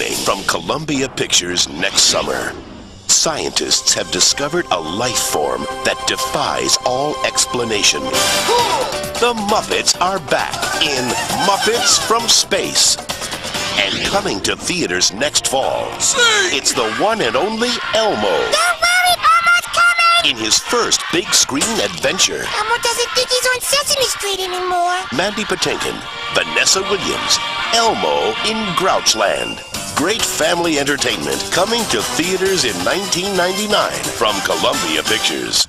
opening from Columbia Pictures next summer. Scientists have discovered a life form that defies all explanation. The Muppets are back in Muppets from Space. And coming to theaters next fall, it's the one and only Elmo. Don't worry, Elmo's coming! In his first big screen adventure. Elmo doesn't think he's on Sesame Street anymore. Mandy Patinkin, Vanessa Williams, Elmo in Grouchland. Great family entertainment coming to theaters in 1999 from Columbia Pictures.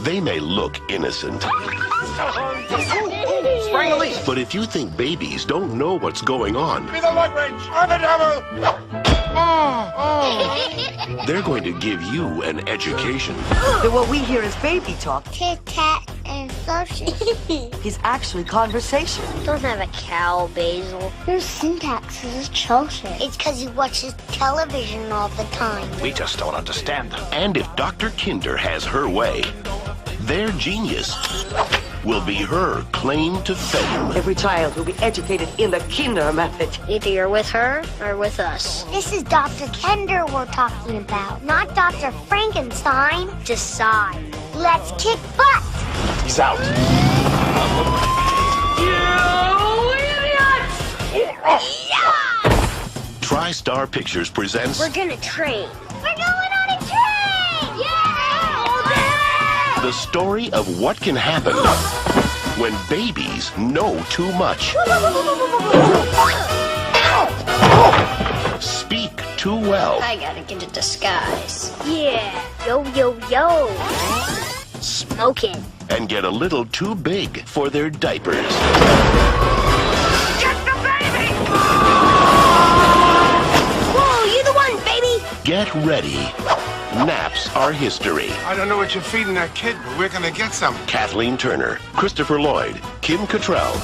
They may look innocent, but if you think babies don't know what's going on, they're going to give you an education. What we hear is baby talk. Tit tat and sausage. He's actually conversation. Don't have a cow, Basil. Your syntax is atrocious. It's because he watches television all the time. We just don't understand them. And if Dr. Kinder has her way, their genius will be her claim to fame. Every child will be educated in the Kinder method. Either you're with her or with us. This is Dr. Kinder we're talking about, not Dr. Frankenstein. Decide. Let's kick butt. He's out. TriStar Pictures presents We're gonna train. We're going on a train! Yeah! All day! the story of what can happen when babies know too much, speak too well, I gotta get a disguise. Yeah. Yo, yo, yo. Smoking. and get a little too big for their diapers. Get the baby! Whoa, you the one, baby! Get ready. Naps are history. I don't know what you're feeding that kid, but we're gonna get some. Kathleen Turner, Christopher Lloyd, Kim Cattrall,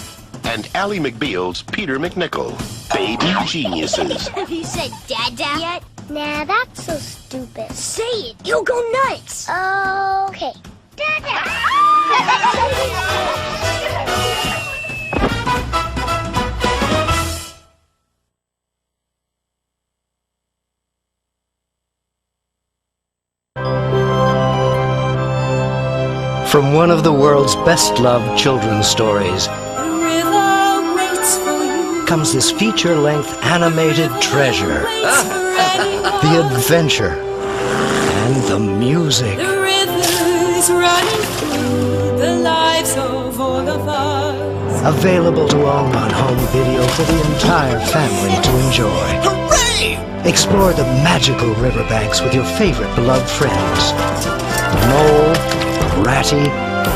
and Ally McBeal's Peter McNichol. Baby geniuses. Have you said Dada yet? Nah, that's so stupid. Say it, you'll go nuts. Okay. Dada! From one of the world's best-loved children's stories comes this feature-length animated treasure. The adventure and the music. The rivers running through the lives of all of us. Available to own on home video for the entire family to enjoy. Hooray! Explore the magical riverbanks with your favorite beloved friends. Mole, Ratty,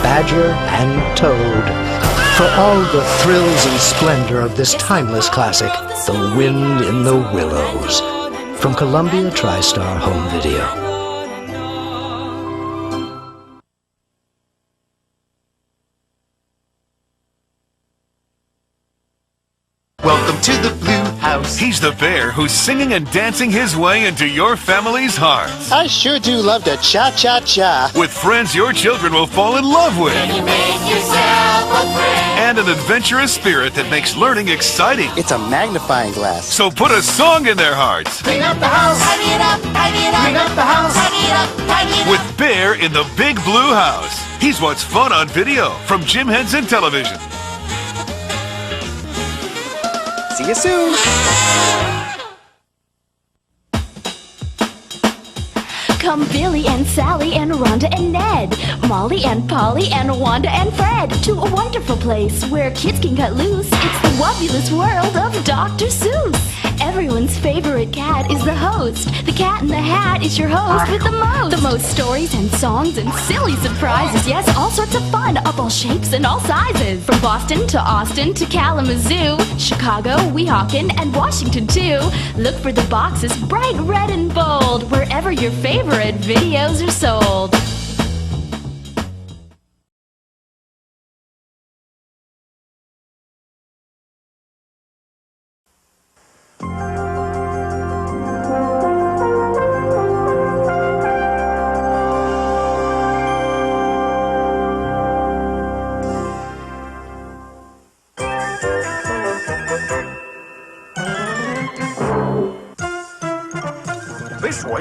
Badger, and Toad. For all the thrills and splendor of this timeless classic, The Wind in the Willows. From Columbia TriStar Home Video. Welcome to the Blue House. He's the bear who's singing and dancing his way into your family's hearts. I sure do love to cha-cha-cha. With friends your children will fall in love with. You make yourself a friend. And an adventurous spirit that makes learning exciting. It's a magnifying glass. So put a song in their hearts. Clean up the house. Tidy it up. Tidy it up. Clean up the house. Tidy it up. Tidy it up. With Bear in the Big Blue House. He's what's fun on video from Jim Henson Television. See you soon. Come Billy and Sally and Rhonda and Ned, Molly and Polly and Wanda and Fred, to a wonderful place where kids can cut loose. It's the wobulous world of Dr. Seuss. Everyone's favorite cat is the host. The Cat in the Hat is your host with the most. The most stories and songs and silly surprises. Yes, all sorts of fun of all shapes and all sizes. From Boston to Austin to Kalamazoo, Chicago, Weehawken, and Washington too. Look for the boxes bright red and bold wherever your favorite videos are sold.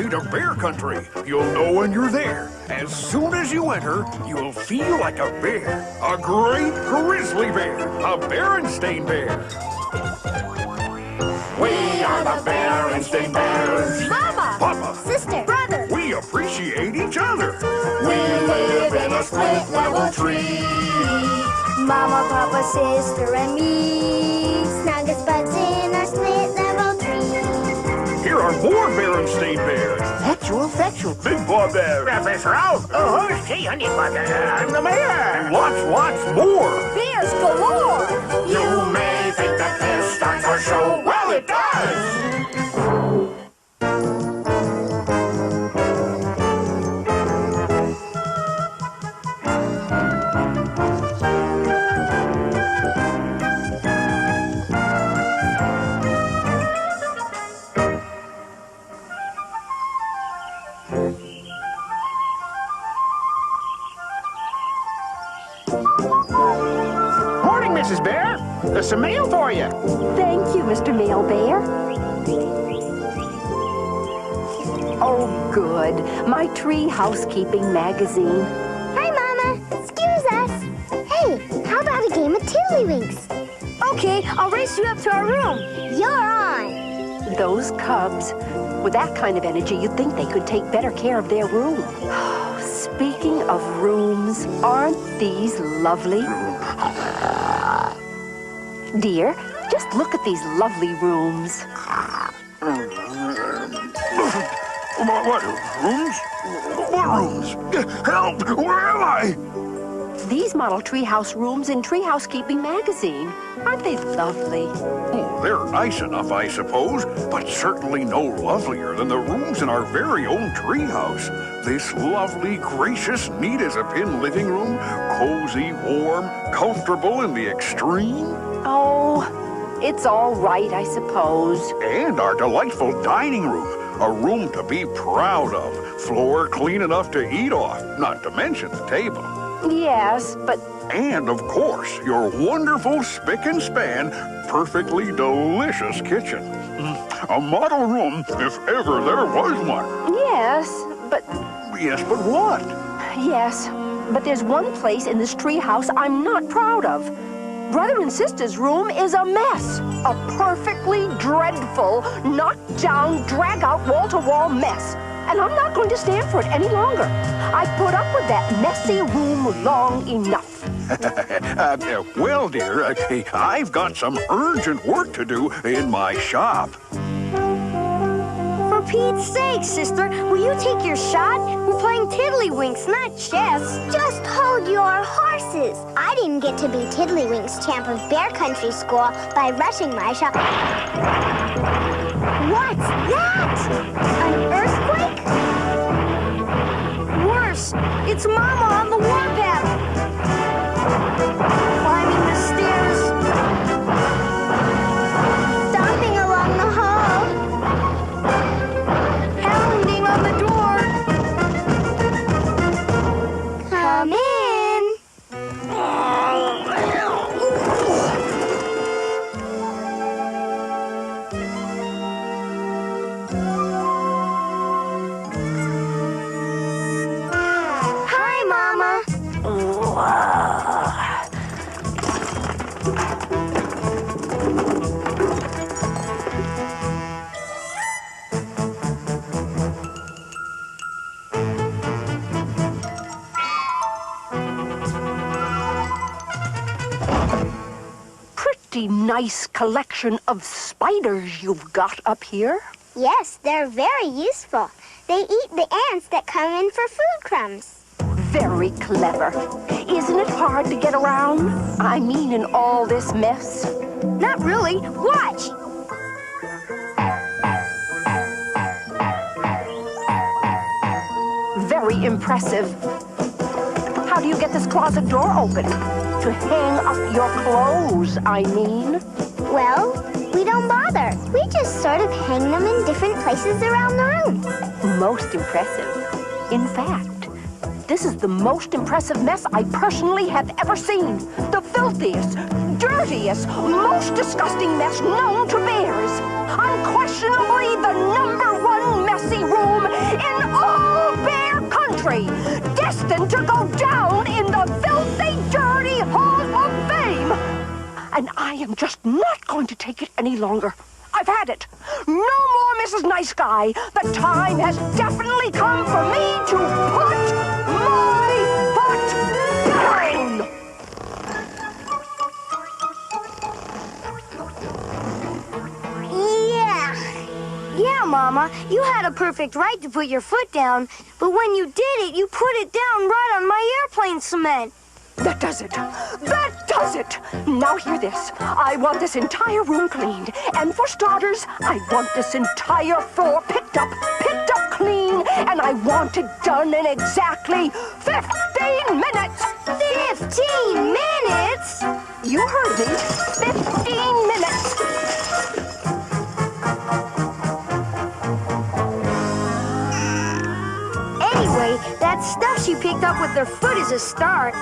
gateway to bear country. You'll know when you're there. As soon as you enter, you'll feel like a bear. A great grizzly bear. A Berenstain bear. We are the Berenstain Bears. Mama! Papa! Sister! Brother! We appreciate each other. We live in a split-level tree. Mama, Papa, Sister, and me. Snug as buds in our split-level tree. Here are more Berenstain Bears. Fetchel. Big Boy Bear. Professor Out. Oh, gee, honey butter. I'm the mayor. And lots more. Bears galore! You may think that this starts our show. Well, it does. Morning, Mrs. Bear. There's some mail for you. Thank you, Mr. Mail Bear. Oh, good. My tree housekeeping magazine. Hi, Mama. Excuse us. Hey, how about a game of tiddlywinks? Okay, I'll race you up to our room. You're on. Those cubs, with that kind of energy, you'd think they could take better care of their room. Speaking of rooms, aren't these lovely? Dear, just look at these lovely rooms. What rooms? What rooms? Help! Where am I? These model treehouse rooms in Tree Housekeeping magazine. Aren't they lovely? Oh, they're nice enough, I suppose, but certainly no lovelier than the rooms in our very own treehouse. This lovely, gracious, neat-as-a-pin living room, cozy, warm, comfortable in the extreme. Oh, it's all right, I suppose. And our delightful dining room, a room to be proud of. Floor clean enough to eat off, not to mention the table. Yes, but... And, of course, your wonderful spick and span, perfectly delicious kitchen. A model room, if ever there was one. Yes, but... Yes, but what? Yes, but there's one place in this treehouse I'm not proud of. Brother and sister's room is a mess. A perfectly dreadful, knocked-down, drag-out, wall-to-wall mess. And I'm not going to stand for it any longer. I've put up with that messy room long enough. Well, dear, I've got some urgent work to do in my shop. For Pete's sake, sister, will you take your shot? We're playing tiddlywinks, not chess. Just hold your horses. I didn't get to be Tiddlywinks champ of Bear Country School by rushing my shot. What's that? An earthquake? Worse, it's Mama on the warpath. Climbing the stairs. Stomping along the hall. Pounding on the door. Come in. Hi, Mama. Pretty nice collection of spiders you've got up here. Yes, they're very useful. They eat the ants that come in for food crumbs. Very clever. Isn't it hard to get around? I mean, in all this mess. Not really. Watch. Very impressive. How do you get this closet door open? To hang up your clothes, I mean. Well, we don't bother. We just sort of hang them in different places around the room. Most impressive. In fact, this is the most impressive mess I personally have ever seen. The filthiest, dirtiest, most disgusting mess known to bears. Unquestionably the #1 messy room in all bear country. Destined to go down in the filthy, dirty Hall of Fame. And I am just not going to take it any longer. I've had it. No more Mrs. Nice Guy. The time has definitely come for me to put my foot down. Yeah, Mama, you had a perfect right to put your foot down, but when you did it, you put it down right on my airplane cement. That does it. That does it. Now hear this. I want this entire room cleaned. And for starters, I want this entire floor picked up clean. And I want it done in exactly 15 minutes. 15 minutes? You heard me. 15 minutes. Anyway, that stuff she picked up with her foot is a start.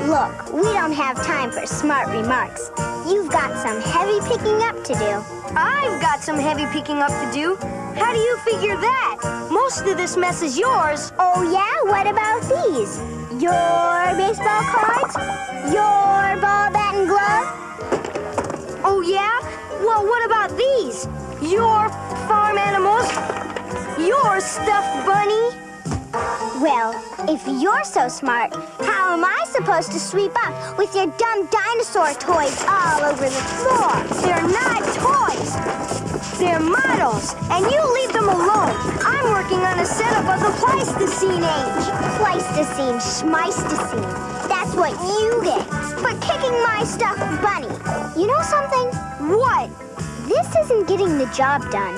Look, we don't have time for smart remarks. You've got some heavy picking up to do. I've got some heavy picking up to do. How do you figure that? Most of this mess is yours. Oh, yeah? What about these? Your baseball cards? Your ball, bat, and glove? Oh, yeah? Well, what about these? Your farm animals? Your stuffed bunny? Well, if you're so smart, how am I supposed to sweep up with your dumb dinosaur toys all over the floor? They're not toys. They're models, and you leave them alone. I'm working on a setup of the Pleistocene age. Pleistocene, schmeistocene. That's what you get for kicking my stuffed bunny. You know something? What? This isn't getting the job done,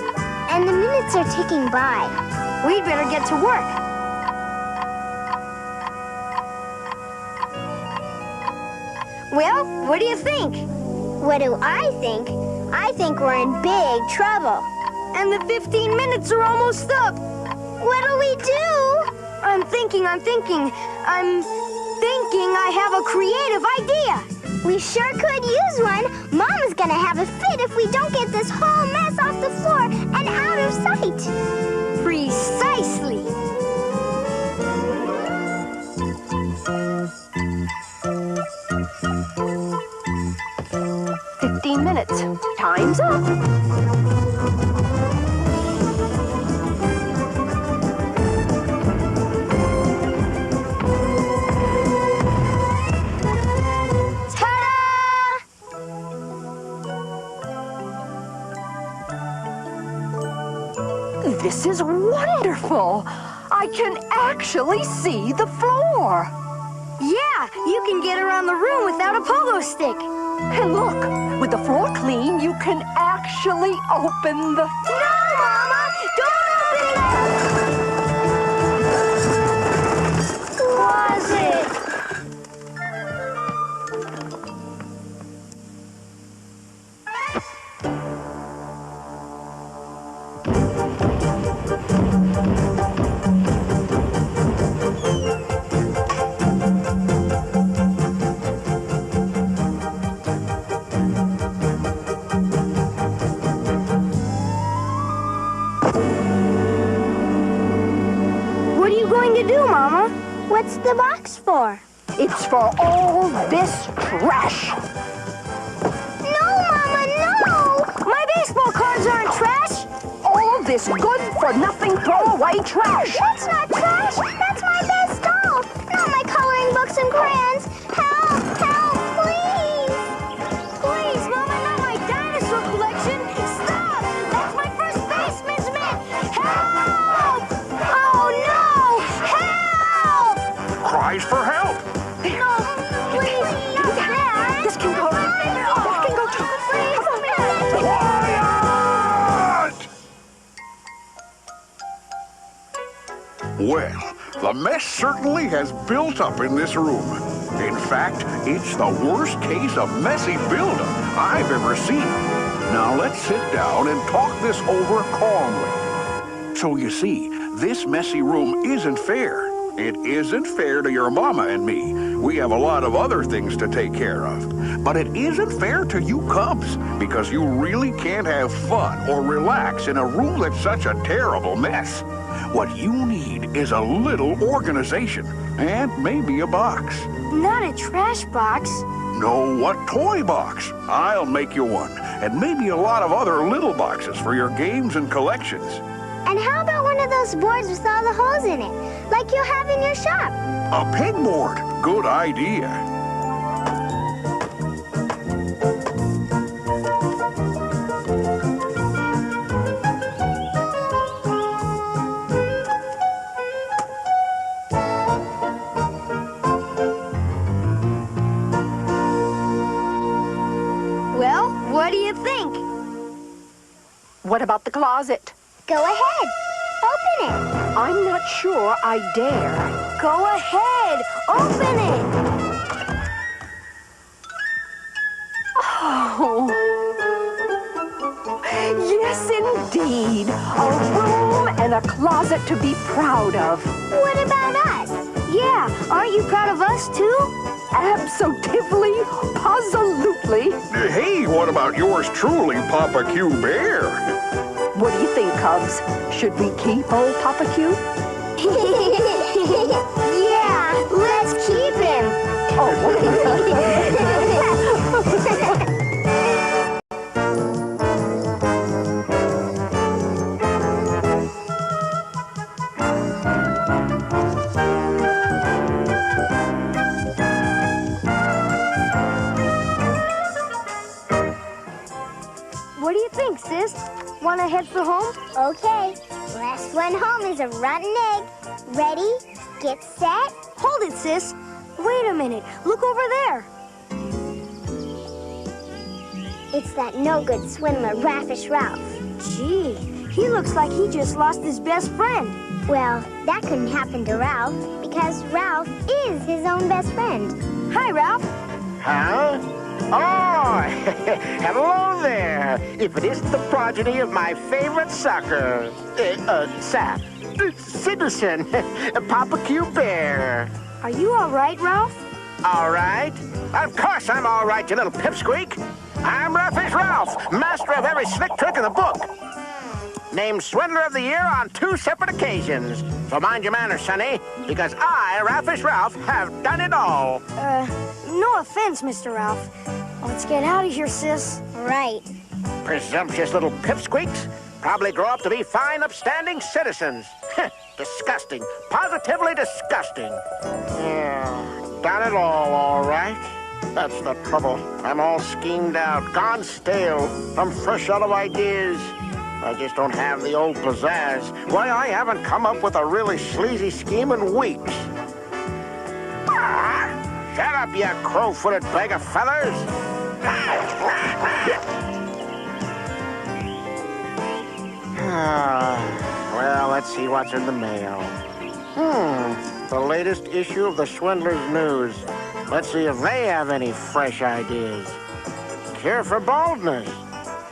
and the minutes are ticking by. We'd better get to work. Well, what do you think? What do I think? I think we're in big trouble. And the 15 minutes are almost up. What'll we do? I'm thinking I have a creative idea. We sure could use one. Mama's gonna have a fit if we don't get this whole mess off the floor and out of sight. Precisely. Minutes. Time's up. Ta-da! This is wonderful. I can actually see the floor. Yeah, you can get around the room without a pogo stick. And look, with the floor clean, you can actually open the... No, Mama! Don't open the closet! What's the box for? It's for all this trash. No, Mama, no! My baseball cards aren't trash. All this good-for-nothing throwaway trash. That's not trash. That's my best doll. Not my coloring books and crayons. Help, help, please. Please, Mama, not my dinosaur collection. Stop! That's my first baseman's mitt. Help! Oh, no! Help! Cries for help. No, please, not that. This can go. That can go too. Quiet! Well, the mess certainly has built up in this room. In fact, it's the worst case of messy buildup I've ever seen. Now let's sit down and talk this over calmly. So you see, this messy room isn't fair. It isn't fair to your mama and me. We have a lot of other things to take care of. But it isn't fair to you cubs, because you really can't have fun or relax in a room that's such a terrible mess. What you need is a little organization, and maybe a box. Not a trash box. No, what toy box? I'll make you one, and maybe a lot of other little boxes for your games and collections. And how about one of those boards with all the holes in it, like you have in your shop? A pegboard. Good idea. Well, what do you think? What about the closet? Go ahead. Open it. I'm not sure I dare. Go ahead. Open it. Oh. Yes, indeed. A room and a closet to be proud of. What about us? Yeah, aren't you proud of us too? Absolutely, positively. Hey, what about yours truly, Papa Q Bear? What do you think, Cubs? Should we keep old Papa Q? Yeah, let's keep him. What do you think, sis? Want to head for home? Okay. Last one home is a rotten egg. Ready? Get set? Hold it, sis. Wait a minute. Look over there. It's that no-good swindler, Raffish Ralph. Gee, he looks like he just lost his best friend. Well, that couldn't happen to Ralph, because Ralph is his own best friend. Hi, Ralph. Huh? Oh, hello there. If it isn't the progeny of my favorite sucker, citizen, Papa Q Bear. Are you all right, Ralph? All right? Of course I'm all right, you little pipsqueak. I'm Raffish Ralph, master of every slick trick in the book. Named Swindler of the Year on 2 separate occasions. So mind your manners, sonny, because I, Raffish Ralph, have done it all. No offense, Mr. Ralph. Let's get out of here, sis. Right. Presumptuous little pipsqueaks. Probably grow up to be fine, upstanding citizens. Disgusting. Positively disgusting. Yeah, done it all right. That's the trouble. I'm all schemed out, gone stale. I'm fresh out of ideas. I just don't have the old pizzazz. Why, I haven't come up with a really sleazy scheme in weeks. Shut up, you crow-footed bag of feathers! Well, let's see what's in the mail. The latest issue of the Swindler's News. Let's see if they have any fresh ideas. Cure for baldness.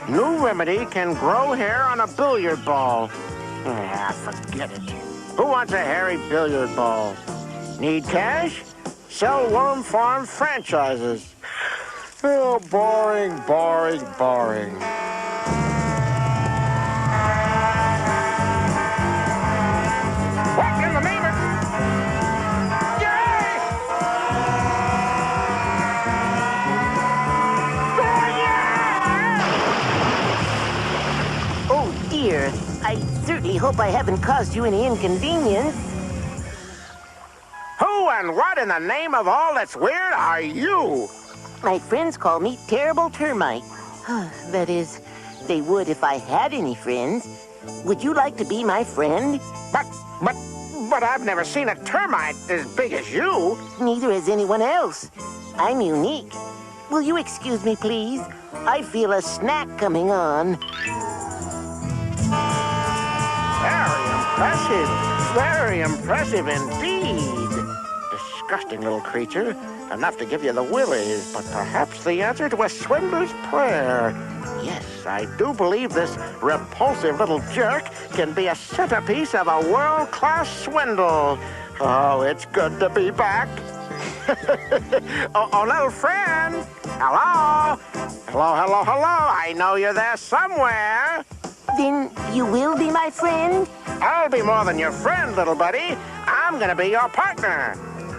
New remedy can grow hair on a billiard ball. Forget it. Who wants a hairy billiard ball? Need cash? Sell worm farm franchises. Oh, boring, boring, boring. What in the name of... Yay! Oh, dear. I certainly hope I haven't caused you any inconvenience. Who and what in the name of all that's weird are you? My friends call me Terrible Termite. That is, they would if I had any friends. Would you like to be my friend? But I've never seen a termite as big as you. Neither has anyone else. I'm unique. Will you excuse me, please? I feel a snack coming on. Very impressive indeed. Disgusting little creature. Enough to give you the willies, but perhaps the answer to a swindler's prayer. Yes, I do believe this repulsive little jerk can be a centerpiece of a world-class swindle. Oh, it's good to be back. Oh, little friend. Hello? Hello. I know you're there somewhere. Then you will be my friend? I'll be more than your friend, little buddy. I'm gonna be your partner.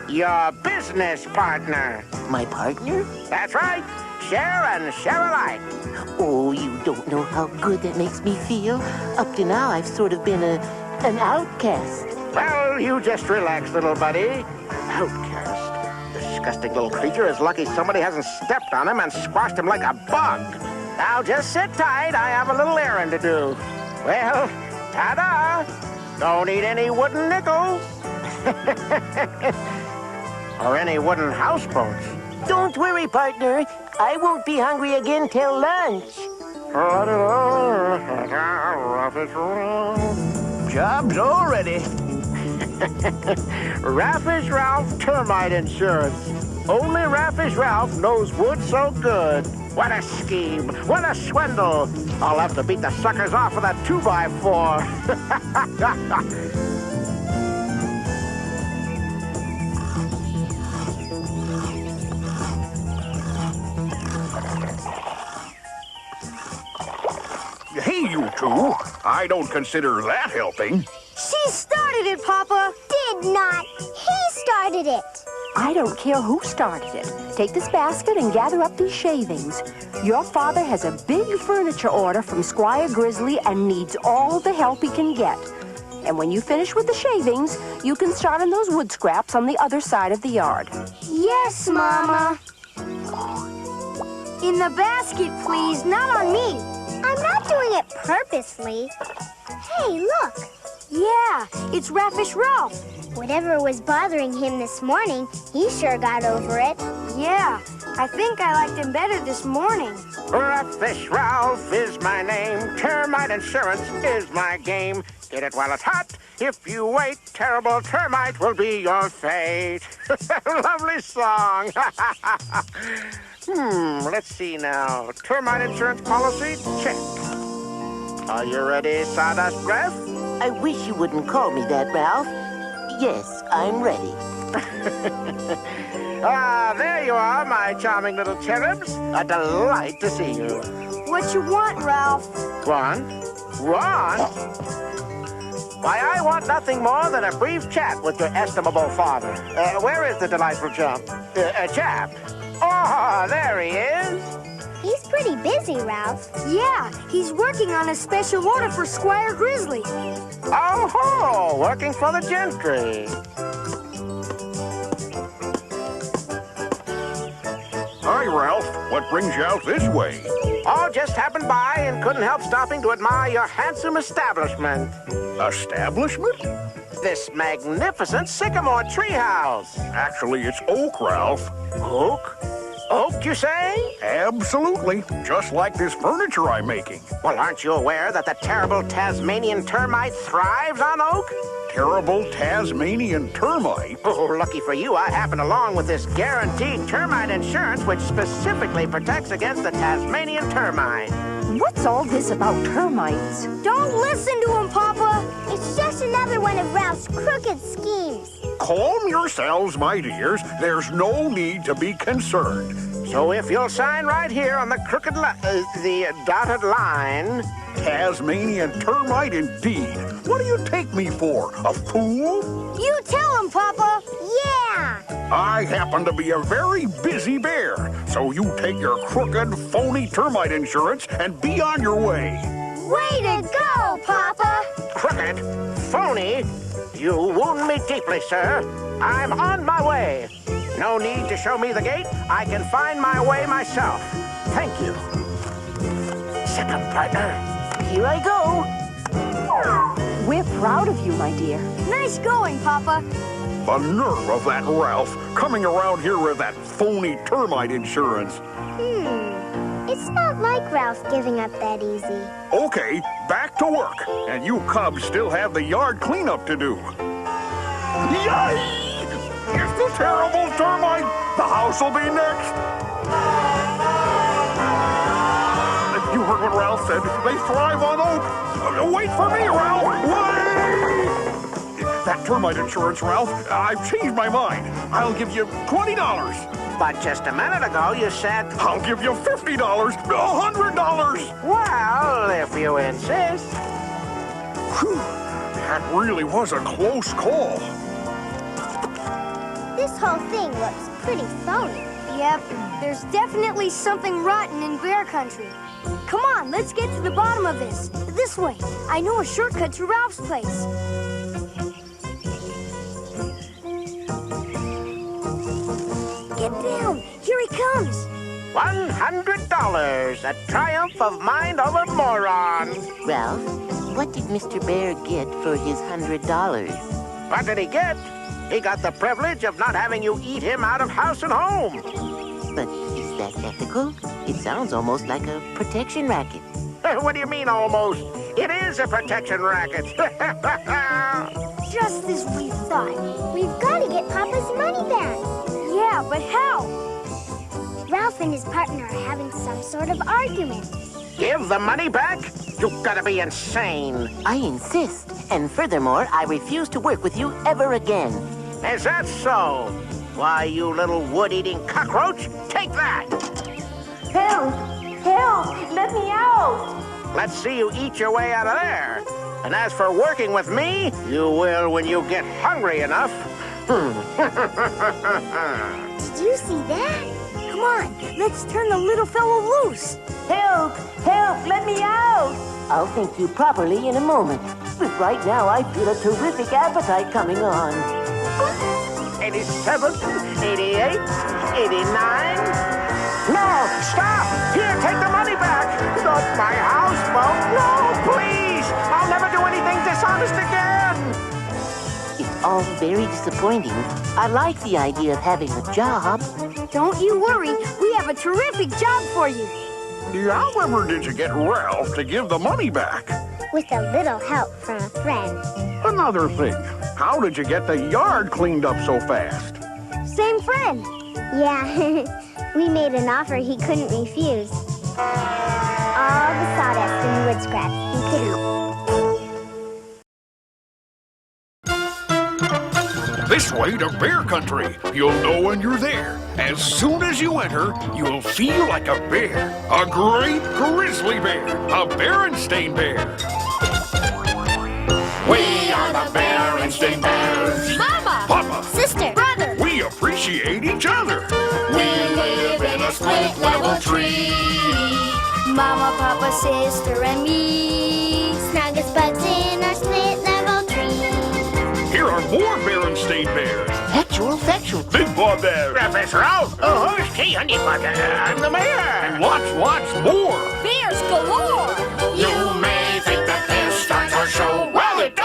Your business partner. My partner? That's right. Share and share alike. Oh, you don't know how good that makes me feel. Up to now, I've sort of been an outcast. Well, you just relax, little buddy. Outcast. Disgusting little creature is lucky somebody hasn't stepped on him and squashed him like a bug. Now just sit tight. I have a little errand to do. Well, ta-da. Don't eat any wooden nickels. Or any wooden houseboats. Don't worry, partner. I won't be hungry again till lunch. Job's all ready. Raffish Ralph Termite Insurance. Only Raffish Ralph knows wood so good. What a scheme. What a swindle. I'll have to beat the suckers off with a 2x4. Hey, you two. I don't consider that helping. She started it, Papa. Did not. He started it. I don't care who started it. Take this basket and gather up these shavings. Your father has a big furniture order from Squire Grizzly and needs all the help he can get. And when you finish with the shavings, you can start on those wood scraps on the other side of the yard. Yes, Mama. In the basket, please, not on me. I'm not doing it purposely. Hey, look. Yeah, it's Raffish Ralph. Whatever was bothering him this morning, he sure got over it. Yeah, I think I liked him better this morning. Raffish Ralph is my name. Termite insurance is my game. Get it while it's hot. If you wait, terrible termite will be your fate. Lovely song. Let's see now. Termite insurance policy, check. Are you ready, Sawdust Breath? I wish you wouldn't call me that, Ralph. Yes, I'm ready. There you are, my charming little cherubs. A delight to see you. What you want, Ralph? Want? Why, I want nothing more than a brief chat with your estimable father. Where is the delightful chap? Oh, there he is. He's pretty busy, Ralph. Yeah, he's working on a special order for Squire Grizzly. Oh-ho, working for the gentry. Hi, Ralph. What brings you out this way? Oh, just happened by and couldn't help stopping to admire your handsome establishment. Establishment? This magnificent sycamore treehouse. Actually, it's oak, Ralph. Oak? Oak, you say? Absolutely. Just like this furniture I'm making. Well, aren't you aware that the terrible Tasmanian termite thrives on oak? Terrible Tasmanian termite? Oh, lucky for you, I happen along with this guaranteed termite insurance, which specifically protects against the Tasmanian termite. What's all this about termites? Don't listen to him, Papa. It's just another one of Ralph's crooked schemes. Calm yourselves, my dears. There's no need to be concerned. So if you'll sign right here on the the dotted line. Tasmanian termite indeed. What do you take me for, a fool? You tell him, Papa. Yeah. I happen to be a very busy bear, so you take your crooked, phony termite insurance and be on your way. Way to go, Papa. Crooked? Phony? You wound me deeply, sir. I'm on my way. No need to show me the gate. I can find my way myself. Thank you. Second partner. Here I go. We're proud of you, my dear. Nice going, Papa. The nerve of that Ralph, coming around here with that phony termite insurance. It's not like Ralph giving up that easy. Okay, back to work. And you cubs still have the yard cleanup to do. Yay! It's the terrible termite. The house will be next. You heard what Ralph said. They thrive on oak. Wait for me, Ralph. Wait! That termite insurance, Ralph. I've changed my mind. I'll give you $20. But just a minute ago, you said... I'll give you $50, $100. Well, if you insist. Whew. That really was a close call. This whole thing looks pretty phony. Yep, there's definitely something rotten in bear country. Come on, let's get to the bottom of this. This way. I know a shortcut to Ralph's place. Get down. Here he comes. $100. A triumph of mind over moron. Ralph, what did Mr. Bear get for his $100? What did he get? He got the privilege of not having you eat him out of house and home. But is that ethical? It sounds almost like a protection racket. What do you mean, almost? It is a protection racket. Just as we thought. We've got to get Papa's money back. Yeah, but how? Ralph and his partner are having some sort of argument. Give the money back? You've got to be insane. I insist. And furthermore, I refuse to work with you ever again. Is that so? Why, you little wood-eating cockroach, take that! Help! Help! Let me out! Let's see you eat your way out of there. And as for working with me, you will when you get hungry enough. Did you see that? Come on, let's turn the little fellow loose. Help! Help! Let me out! I'll thank you properly in a moment. But right now, I feel a terrific appetite coming on. 87, 88, 89. No, stop! Here, take the money back! Not my houseboat! No, please! I'll never do anything dishonest again! It's all very disappointing. I like the idea of having a job. Don't you worry. We have a terrific job for you. However did you get Ralph to give the money back? With a little help from a friend. Another thing, how did you get the yard cleaned up so fast? Same friend. Yeah, we made an offer he couldn't refuse. All the sawdust and wood scraps he could eat. This way to bear country. You'll know when you're there. As soon as you enter, you'll feel like a bear. A great grizzly bear. A Berenstain bear. We are the Berenstain Bears. Mama! Papa! Sister! Brother! We appreciate each other. We live in a split-level tree. Mama, Papa, sister, and me. Snug as bugs in our split-level tree. Here are more Berenstain bears. Factual. Big Boy Bear. Professor Ralph. Oh, who's Tea Honey Butter? I'm the mayor. And lots more. Bears galore! You may think that this starts our show. Well, it does!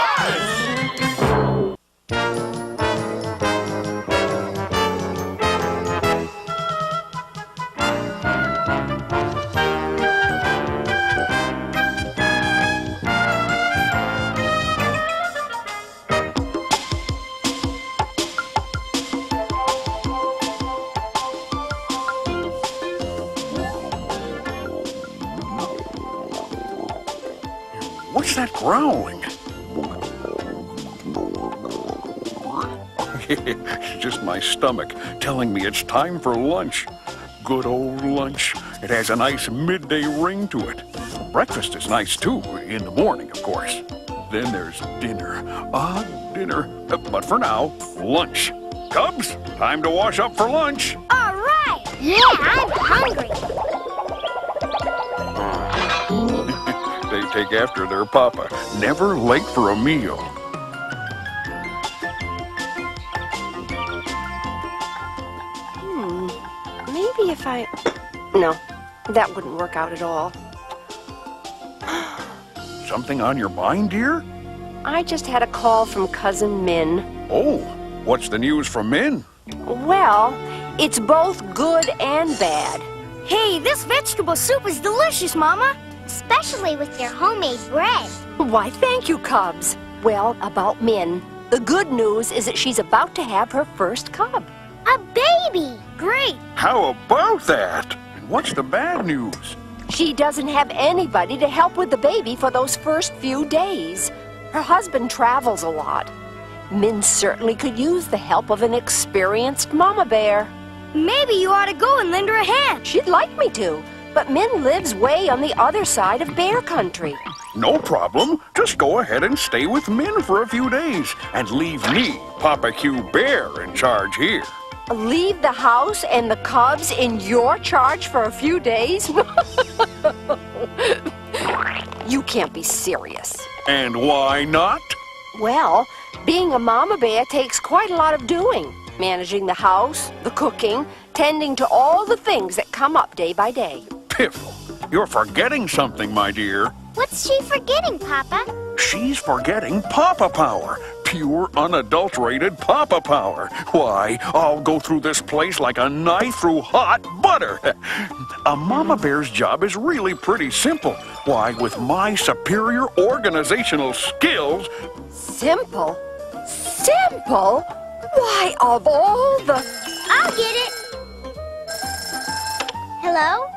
What's that growling? It's just my stomach telling me it's time for lunch. Good old lunch. It has a nice midday ring to it. Breakfast is nice, too, in the morning, of course. Then there's dinner. Dinner. But for now, lunch. Cubs, time to wash up for lunch. All right. Yeah, I'm hungry. They take after their papa. Never late for a meal. Maybe if I... No, that wouldn't work out at all. Something on your mind, dear? I just had a call from Cousin Min. Oh, what's the news from Min? Well, it's both good and bad. Hey, this vegetable soup is delicious, Mama. Especially with your homemade bread. Why, thank you, Cubs. Well, about Min, the good news is that she's about to have her first cub. A baby! Great! How about that? And what's the bad news? She doesn't have anybody to help with the baby for those first few days. Her husband travels a lot. Min certainly could use the help of an experienced mama bear. Maybe you ought to go and lend her a hand. She'd like me to, but Min lives way on the other side of bear country. No problem. Just go ahead and stay with Min for a few days and leave me, Papa Q Bear, in charge here. Leave the house and the cubs in your charge for a few days? You can't be serious. And why not? Well, being a mama bear takes quite a lot of doing. Managing the house, the cooking, tending to all the things that come up day by day. Piffle, you're forgetting something, my dear. What's she forgetting, Papa? She's forgetting Papa Power. Pure, unadulterated Papa Power. Why, I'll go through this place like a knife through hot butter. A mama bear's job is really pretty simple. Why, with my superior organizational skills... Simple? Simple? Why, of all the... I'll get it. Hello?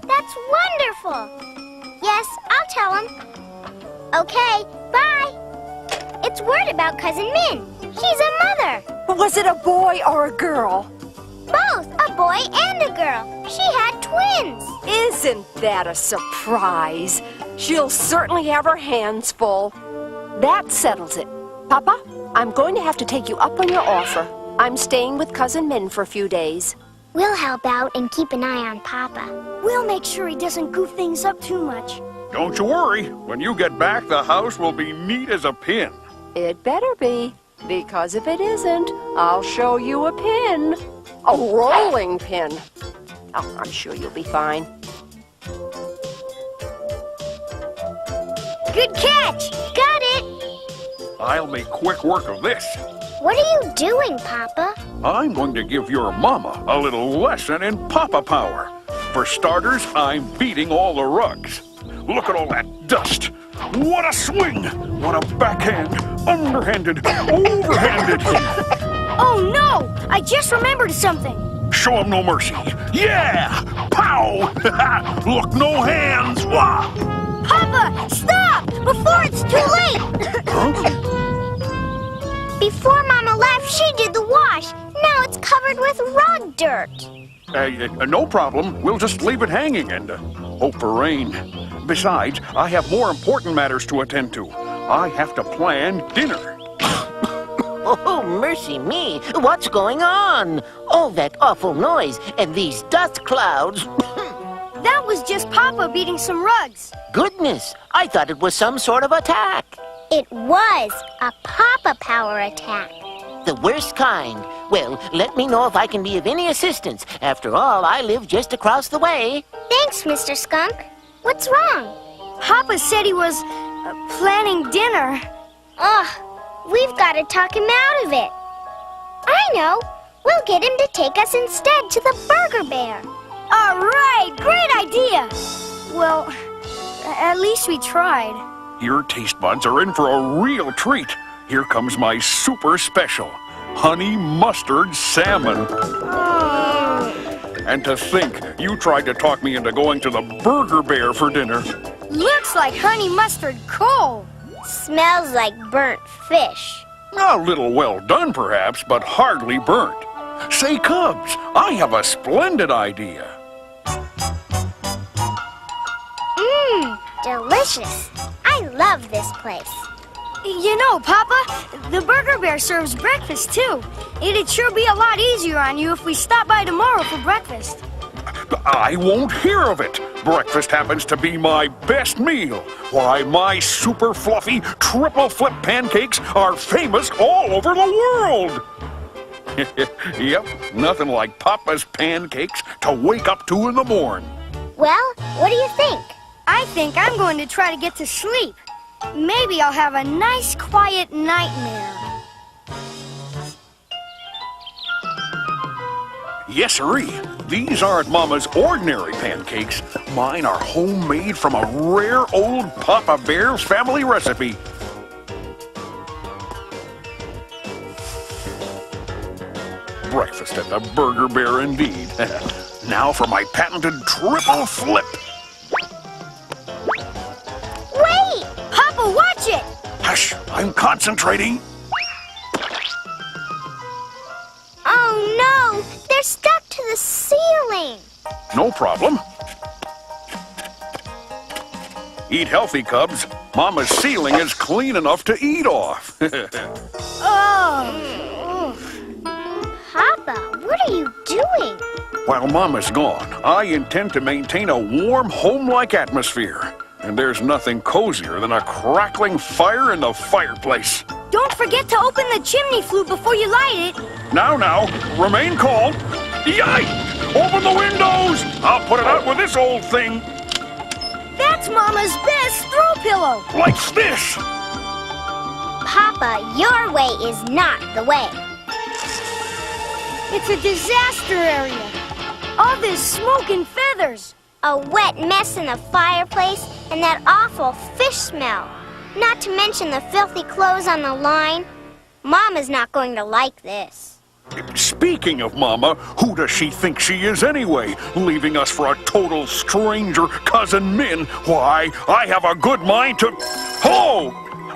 That's wonderful. Yes, I'll tell him. Okay, bye. It's word about Cousin Min. She's a mother. Was it a boy or a girl? Both, a boy and a girl. She had twins. Isn't that a surprise? She'll certainly have her hands full. That settles it. Papa, I'm going to have to take you up on your offer. I'm staying with Cousin Min for a few days. We'll help out and keep an eye on Papa. We'll make sure he doesn't goof things up too much. Don't you worry. When you get back, the house will be neat as a pin. It better be, because if it isn't, I'll show you a pin. A rolling pin. Oh, I'm sure you'll be fine. Good catch! Got it! I'll make quick work of this. What are you doing, Papa? I'm going to give your mama a little lesson in Papa Power. For starters, I'm beating all the rugs. Look at all that dust. What a swing! What a backhand, underhanded, overhanded. Oh no! I just remembered something. Show him no mercy. Yeah! Pow! Look, no hands. Wah! Papa, stop! Before it's too late! Huh? Before Mama left, she did the wash. Now it's covered with rug dirt. No problem. We'll just leave it hanging and hope for rain. Besides, I have more important matters to attend to. I have to plan dinner. Oh, mercy me. What's going on? All that awful noise and these dust clouds. That was just Papa beating some rugs. Goodness, I thought it was some sort of attack. It was a Papa Power attack. The worst kind. Well, let me know if I can be of any assistance. After all, I live just across the way. Thanks, Mr. Skunk. What's wrong? Papa said he was planning dinner. Ugh, we've got to talk him out of it. I know. We'll get him to take us instead to the Burger Bear. All right, great idea. Well, at least we tried. Your taste buds are in for a real treat. Here comes my super special honey mustard salmon. And to think, you tried to talk me into going to the Burger Bear for dinner. Looks like honey mustard coal. Smells like burnt fish. A little well done, perhaps, but hardly burnt. Say, Cubs, I have a splendid idea. Delicious. I love this place. You know, Papa, the Burger Bear serves breakfast, too. It'd sure be a lot easier on you if we stop by tomorrow for breakfast. I won't hear of it. Breakfast happens to be my best meal. Why, my super fluffy triple flip pancakes are famous all over the world. Yep, nothing like Papa's pancakes to wake up to in the morning. Well, what do you think? I think I'm going to try to get to sleep. Maybe I'll have a nice, quiet nightmare. Yes, sirree. These aren't Mama's ordinary pancakes. Mine are homemade from a rare old Papa Bear's family recipe. Breakfast at the Burger Bear, indeed. Now for my patented triple flip. Wait! Papa, watch it! Hush, I'm concentrating. no problem. Eat healthy, Cubs. Mama's ceiling is clean enough to eat off. Oh. Papa, what are you doing? While Mama's gone, I intend to maintain a warm, home-like atmosphere. And there's nothing cozier than a crackling fire in the fireplace. Don't forget to open the chimney flue before you light it. Now, remain calm. Yike! Open the windows! I'll put it out with this old thing. That's Mama's best throw pillow. Like this. Papa, your way is not the way. It's a disaster area. All this smoke and feathers. A wet mess in the fireplace and that awful fish smell. Not to mention the filthy clothes on the line. Mama's not going to like this. Speaking of Mama, who does she think she is anyway? Leaving us for a total stranger, Cousin Min. Why, I have a good mind to... Oh!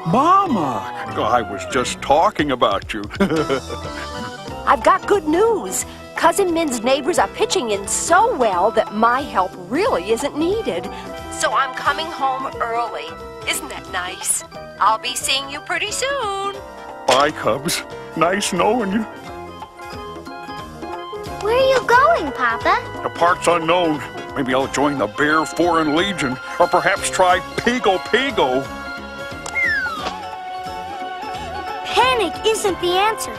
Mama! I was just talking about you. I've got good news. Cousin Min's neighbors are pitching in so well that my help really isn't needed. So I'm coming home early. Isn't that nice? I'll be seeing you pretty soon. Bye, Cubs. Nice knowing you. Where are you going, Papa? The part's unknown. Maybe I'll join the Bear Foreign Legion, or perhaps try Pago Pago. Panic isn't the answer.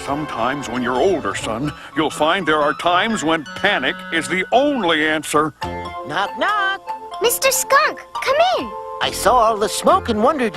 Sometimes when you're older, son, you'll find there are times when panic is the only answer. Knock, knock. Mr. Skunk, come in. I saw all the smoke and wondered,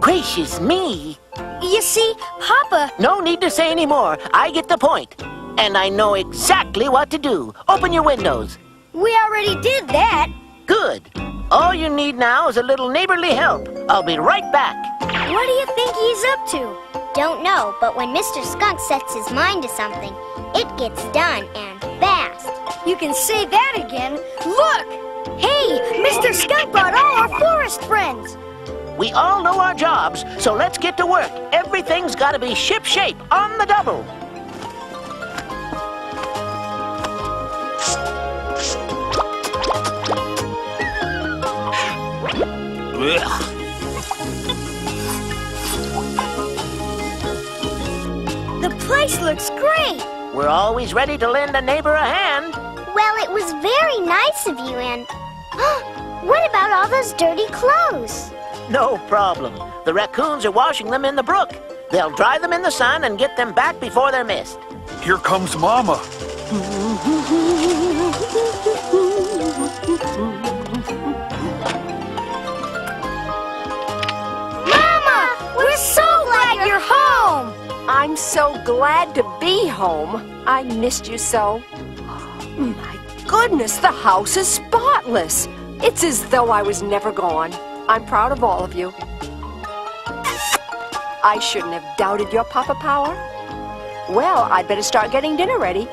gracious me. You see, Papa... No need to say any more. I get the point. And I know exactly what to do. Open your windows. We already did that. Good. All you need now is a little neighborly help. I'll be right back. What do you think he's up to? Don't know, but when Mr. Skunk sets his mind to something, it gets done, and fast. You can say that again. Look! Hey, Mr. Skunk brought all our forest friends. We all know our jobs, so let's get to work. Everything's got to be ship-shape, on the double. The place looks great. We're always ready to lend a neighbor a hand. Well, it was very nice of you, and... what about all those dirty clothes? No problem. The raccoons are washing them in the brook. They'll dry them in the sun and get them back before they're missed. Here comes Mama. Mama, we're so glad you're home. I'm so glad to be home. I missed you so. My goodness, the house is spotless. It's as though I was never gone. I'm proud of all of you. I shouldn't have doubted your Papa power. Well, I'd better start getting dinner ready.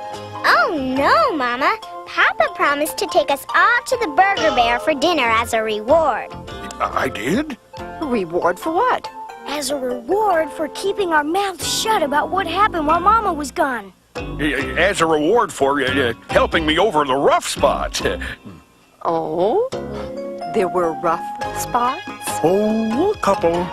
Oh, no, Mama. Papa promised to take us all to the Burger Bear for dinner as a reward. I did? Reward for what? As a reward for keeping our mouths shut about what happened while Mama was gone. As a reward for helping me over the rough spots. Oh? There were rough spots? Oh, a couple.